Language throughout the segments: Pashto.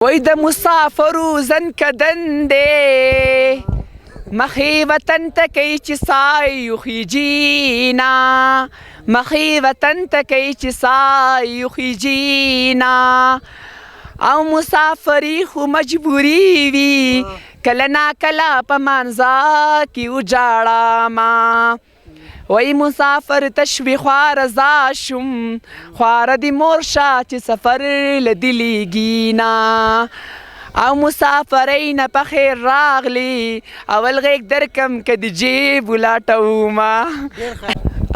وای د مسافرو زن کدن دی مخې وطن ته کوي چې ساه یخیجینا مخې وطن ته کوي چې ساه یخیجینا او مسافري خو مجبوري وي کله ناکله په مانځه کې وجاړمه وای مسافر تشوي خواره زا شم خواره د مور شه چې سفر له دلیږي او مسافرۍ نه په خیر راغلی اول غیږ درکم که د جیب ولاټومه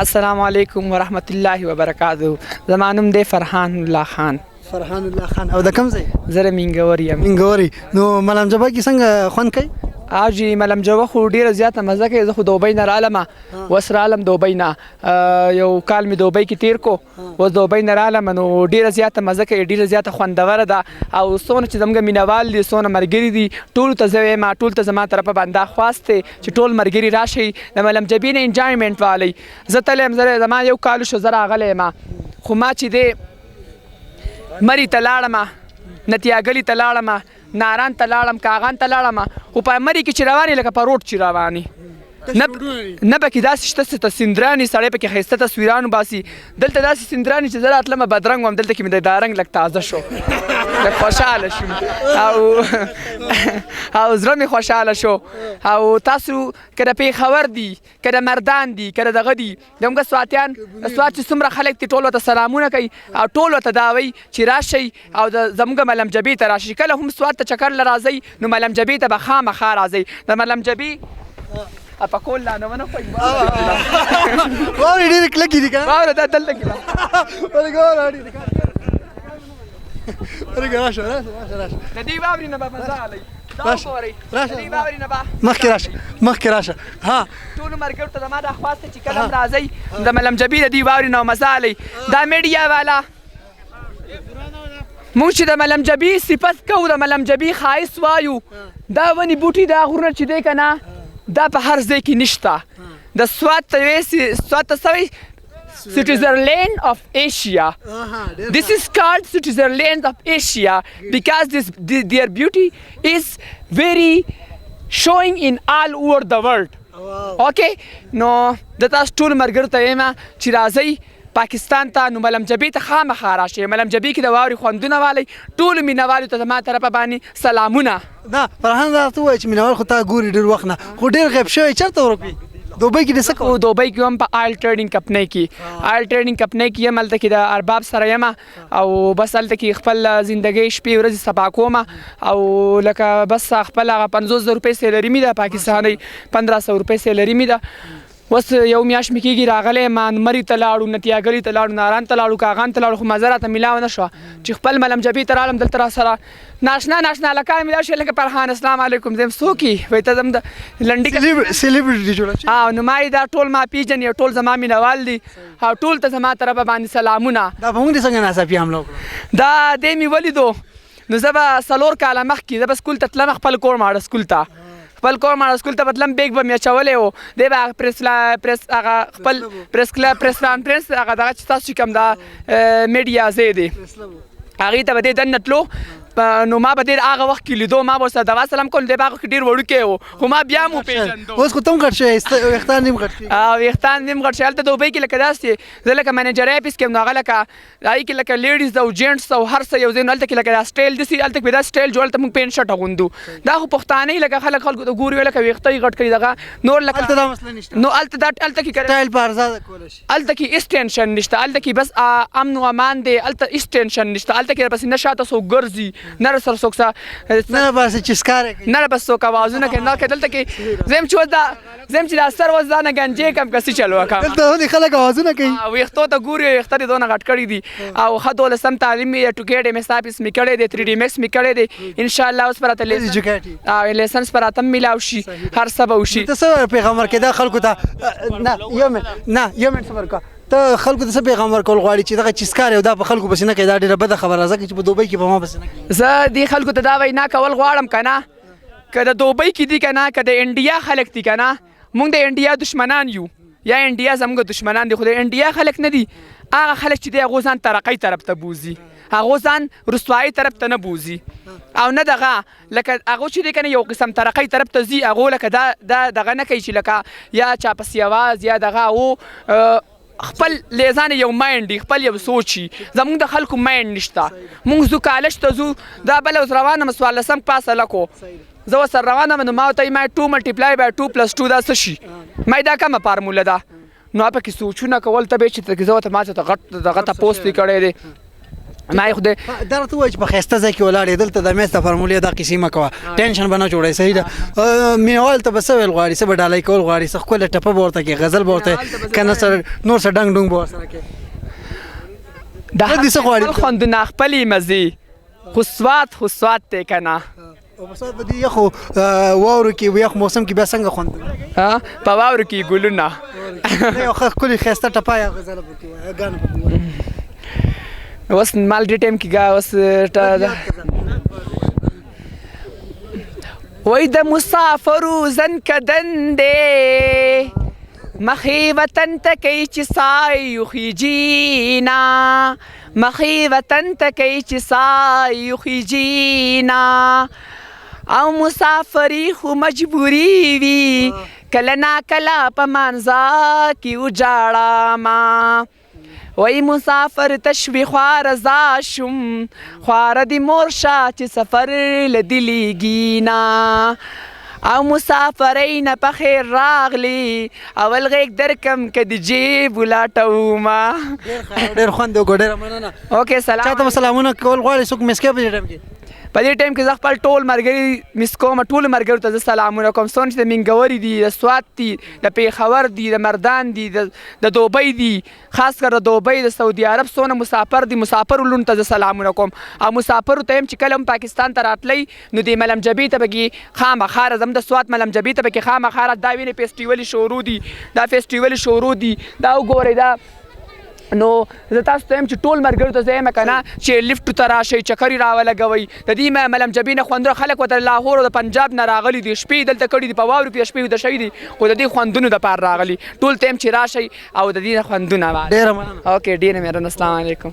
السلام علیکم ورحمت الله وبرکاتو زما نوم دی فرحان الله خان فرحان الله خان او د کوم ځای زه د مینګوري یم مینګوري نو ملام جبا کې څنګه خوند کوي آجی ملم جوه خو ډیره زیاته مزه کوي زه خو دوبۍ نه رالم اوس رالم دوبۍ نه یو کال مې دوبۍ کې تیر کو اوس دوبۍ نه رالم نو ډیره زیاته مزه کوي ډیره زیاته خوندوره ده او څونه چې زموږ مینوال دي څونه ملګري دي ټولو ته زه وایم ټولو ته زما طرفه باندې خواست دی چې ټول ملګري راشئ د ملم جبې نه انجوایمنټ والی زه تللی یم زما یو کال شو زه راغلی یم خو ما چې دی مري ته لاړم نتیاګلي ته لاړم ناران ته لاړم کاغان ته لاړم خو په مري کې چې روانې لکه په روډ چې روانې نه پکې داسې شته سندرانې سړی پکې ښایسته تصویران وباسي دلته داسې سندرانې چې زه راتلم بدرنګ وم دلته کې مې دا رنګ لږ تازه شو لږ خوشحاله شوم او زړه مې خوشحاله شو او تاسو که د پېښور دي که د مردان دي که د دغه دي زموږ سواتیان سوات چې څومره خلک دي ټول ورته سلامونه کوي او ټول ورته دا وایي چې راشئ او زموږ ملم جبې ته راشئ کله هم سوات ته چکر له راځئ نو ملم جبې ته به خامخا راځئ د ملم جبې په کول لا نه ونه خوښ واورې ډېرې کلکې دي که واوره دا دلته کې راشه د دې واورې نه به مزه علئ مخکې راشه ها ټولو ملګرو ته زما دا خواست دی چې کله هم راځئ د ملم جبې د دې واورې نه مزه علئ دا میډیا والا موږ چې د ملم جبې صفت کوو د ملم جبې ښایست وایو دا ونې بوټي دا غرونه چې دی که نه دا په هر ځای کې نشته د سوات ته سوی Switzerland of Asia. This is called Switzerland of Asia because their beauty is very showing in all over the world. Okay? نو د تاسو ټول ملګرو ته وایم چې راځئ پاکستان ته نو ملم جبې ته خامخا راشئ ملم جبې کې د واورې خوندونه والئ ټولو مینوالو ته زما طرفه باندې سلامونه نه فرحان راته ووایه چې مینوال خو تا ګوري ډېر وخت نه خو ډېر غیب شوی چېرته ورک وي دوبۍ کې دې څه کوو دوبۍ کې هم په آیل ټریډینګ کمپنۍ کې آیل ټریډینګ کمپنۍ کې یم هلته کې د ارباب سره یم او بس هلته کې خپل زندګۍ شپې ورځې صفا کوم او لکه بس خپل هغه 50,000 روپۍ سیلري مې ده پاکستانۍ 1500 روپۍ سیلري مې ده اوس یو میاشت مې کېږي راغلی ما مري ته لاړو نتیاګلي ته لاړو ناران ته لاړو کاغان ته لاړو خو مزه راته میلاوه نه شوه چې خپل ملم جبې ته رالم دلته راسره ناشنا هلکان میلاو شي لکه فرحان السلام علیکم زه یم څوک یې وایي ته زم د لنډي سیلیبریټي جوړه نو ما یې دا ټول ما پیژني ټول زما مینوال دي او ټول ته زما طرفه باندې سلامونه دا به موږ دې څنګه ناڅاپي حمله وکړو دا دې مې ولیدو نو زه به 4 کاله مخکې زه به سکول ته تلم خپل کور ماړه سکول ته خپل کور ماړه سکول ته به تلم بیګ به مې اچولی و دی به هغه خپل پریس کانفرنس هغه دغه چې تاسو چې کوم دا میډیا ځای دی هغې ته به دی دننه تلو نو ما به ډېر هغه وخت کې لیدو ما به ورسره دوا سلام کول دی به هغه کې ډېر وړوکی و خو ما بیا مو پېژندو اوس خو ته هم غټ شوی ویښتان نیم غټ شوي ویښتان نیم غټ شوي هلته دوبۍ کې لکه داسې زه لکه منیجرۍ اپس کې یم نو هغه لکه هغې کې لکه لیډیز او جینټس او هر څه یو ځای نو هلته کې لکه دا سټایل داسې هلته کې به دا سټایل جوړ هلته موږ پینټ شرټ اغوندو دا خو پښتانه لکه خلکو ته ګوري لکه ویښته یې غټ کړي دغه نور لکه هلته دا مسله نشته نو هلته کې سټایل په ارزاده کولی شي هلته کې هېڅ ټینشن نشته هلته کې بس امن و امان دی هلته هېڅ ټینشن نشته هلته کې درپسې نه شاته څوک ګرځي نه راسره څوک نه بس چې ښکاره کوي نه بس څوک اوازونه کوي نه دلته کې زه یم چې دا سر اوس ځانه ګنجې کم کسي چل وکړم دلته ولې خلک اوازونه کوي ویښتو ته ګوري ویښته دې دونه غټ کړي دي او ښه 12 تعلیم مې ایډوکیټ ایم ایس آفس مې کړی دی 3D میکس مې کړی دی انشاءالله اوس به راته لیسنس به راته میلاو شي هر څه به وشي ته څه پیغام ورکوې دا خلکو ته نه یو منټ صبر کوه ته خلکو ته څه پیغام ورکول غواړي چې دغه چې ښکار یو دا په خلکو پسې نه کوي دا ډېره بده خبره ځکه چې په دوبۍ کې په ما پسې نه کوي زه دې خلکو ته دا وینا کول غواړم که نه که د دوبۍ کې دي که نه که د انډیا خلک دي که نه موږ د انډیا دشمنان یو یا انډیا زموږ دشمنان دي خو د انډیا خلک نه دي هغه خلک چې دی هغو ځان ترقۍ طرف ته بوځي هغه ځان رسوایي طرف ته نه بوزي او نه دغه لکه هغه چې دی که نه یو قسم ترقۍ طرف ته ځي هغه لکه دا دغه نه کوي چې لکه یا چا پسې اواز یا دغه هغه خپل لیزان یو مایند دی خپل یو سوچ وي زموږ د خلکو مایند نشته موږ ځو کالج ته ځو دا بله اوس روانه یم 14 پاس هلکو زه ورسره روانه یم نو ما ورته ما 2 ملټیپلای بای 2 پلس 2 دا څه شي ما دا کومه فارموله ده نو پکې سوچونه کول ته به چې زه ورته ما ته غټ دغه تپوس دې کړی دی ما یې خدای دا راته ووایه چې په ښایسته ځای کې ولاړ یې دلته د میز د فارمولې دا کیسې مه کوه ټینشن به نه جوړوي صحیح ده مینوال ته به څه ویل غواړي څه به ډالۍ کول غواړي څه ښکلی ټپه به ورته کړي غزل به ورته که نه نور څه ډنګ ډونګ به ورسره کړي خپل خوندونه خپلې مزې خو سواد دی که نه او په سواد به دې یخو واورو کې یخ موسم کې بیا څنګه خوند په واورو کې ګلونه یو ښه ښکلې ښایسته ټپه یا غزله پکې وایه ګانه پکې وایه اوس مال ډې ټایم کې اوس وای د مسافرو زن کدن دی مخې وطن ته کوي چې سای یخیجینا مخې وطن ته کوي چې سای یخیجینا او مسافري خو مجبوري وي کله ناکله په مانځه کې وجاړمه وای مسافر تشوي خواره زا شم خواره د مور شه چې سفر له دلیږي نه او مسافرۍ نه په خیر راغلی اول غیږ درکم که د جیب ولاټومه ډېر خوند وکړو ډېره مننه اوکې سلام چاته به سلامونه کول غواړې څوک میس کوي په دې ټایم کې په دې ټایم کې زه خپل ټول ملګري میس کوم ټولو ملګرو ته زه سلامونه کوم څومره چې د مینګوري دي د سوات دي د پیښور دي د مردان دي د دوبۍ دي خاص کر د دوبۍ د سعودي عرب څونه مسافر دي مسافرو لوڼو ته زه سلامونه کوم او مسافرو ته یم چې کله هم پاکستان ته راتلی نو د ملم جبې ته پکې خامخا راځم د سوات ملم جبې ته پکې خامخا دا وینې فیسټیولې شروع دي دا فیسټیولې شروع دي دا وګورئ دا نو زه تاسو ته یم چې ټول ملګرو ته زه یم که نه چې لفټو ته راشئ چکرې راولګوئ د دې ملم جبې نه خوندونه خلک ورته لاهور او د پنجاب نه راغلي دي شپې دلته کړي دي په واورو کې شپې ویده شوي دي خو د دې خوندونو دپاره راغلي ټول ته یم چې راشئ او د دې خوندونه ډېره مننه اوکې ډېره مهرباني السلام علیکم